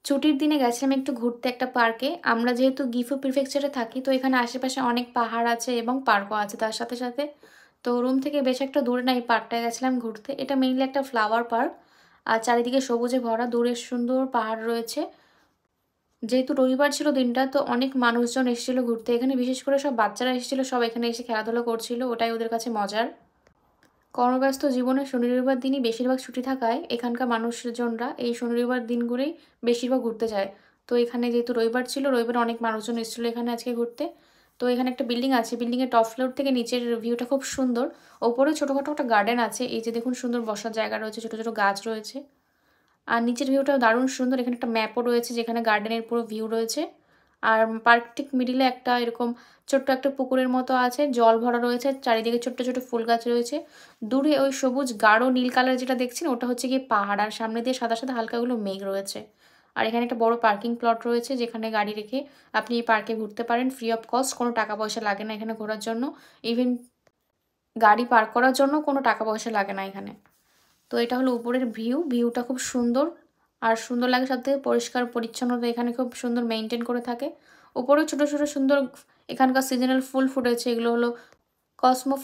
ছুটির দিনে গেছিলাম একটু ঘুরতে একটা পার্কে। আমরা যেহেতু গিফু প্রিফেকচারে থাকি, তো এখানে আশেপাশে অনেক পাহাড় আছে এবং পার্কও আছে তার সাথে, সাথে। তো রুম থেকে বেশ একটা দূরে না এই পার্কটায় গেছিলাম ঘুরতে। এটা মেইনলি একটা ফ্লাওয়ার পার্ক। আর চারিদিকে সবুজে ভরা, দূরে সুন্দর পাহাড় রয়েছে। যেহেতু রবিবার ছিল দিনটা, তো অনেক মানুষজন এসেছিল ঘুরতে এখানে। বিশেষ করে সব বাচ্চারা এসেছিল, সব এখানে এসে খেলাধুলা করছিল। ওটাই ওদের কাছে মজার। কর্মব্যস্ত জীবনে শনি রবিবার দিনই বেশিরভাগ ছুটি থাকায় এখানকার মানুষজনরা এই শনি রবিবার দিনগুলোই বেশিরভাগ ঘুরতে যায়। তো এখানে যেহেতু রবিবার ছিল, রবিবার অনেক মানুষজন এসেছিলো এখানে আজকে ঘুরতে। তো এখানে একটা বিল্ডিং আছে, বিল্ডিংয়ের টপ ফ্লোর থেকে নিচের ভিউটা খুব সুন্দর। ওপরে ছোটোখাটো একটা গার্ডেন আছে, এই যে দেখুন সুন্দর বসার জায়গা রয়েছে, ছোটো ছোটো গাছ রয়েছে। আর নিচের ভিউটাও দারুণ সুন্দর। এখানে একটা ম্যাপও রয়েছে যেখানে গার্ডেনের পুরো ভিউ রয়েছে। আর পার্ক ঠিক মিডিলে একটা এরকম ছোট্ট একটা পুকুরের মতো আছে, জল ভরা রয়েছে, চারিদিকে ছোট্ট ছোট ফুল গাছ রয়েছে। দূরে ওই সবুজ গাঢ় নীল কালার যেটা দেখছেন, ওটা হচ্ছে গিয়ে পাহাড়, আর সামনে দিয়ে সাদা সাদা হালকাগুলো মেঘ রয়েছে। আর এখানে একটা বড় পার্কিং প্লট রয়েছে যেখানে গাড়ি রেখে আপনি এই পার্কে ঘুরতে পারেন ফ্রি অফ কস্ট। কোনো টাকা পয়সা লাগে না এখানে ঘোরার জন্য। ইভেন গাড়ি পার্ক করার জন্য কোনো টাকা পয়সা লাগে না এখানে। তো এটা হলো উপরের ভিউ। ভিউটা খুব সুন্দর। আর সুন্দর লাগে সাথে পরিষ্কার পরিচ্ছন্নতা এখানে খুব সুন্দর মেইনটেইন করে থাকে। উপরেও ছোট ছোট সুন্দর এখানকার সিজনাল ফুল ফুটেছে। এগুলো হলো কসমো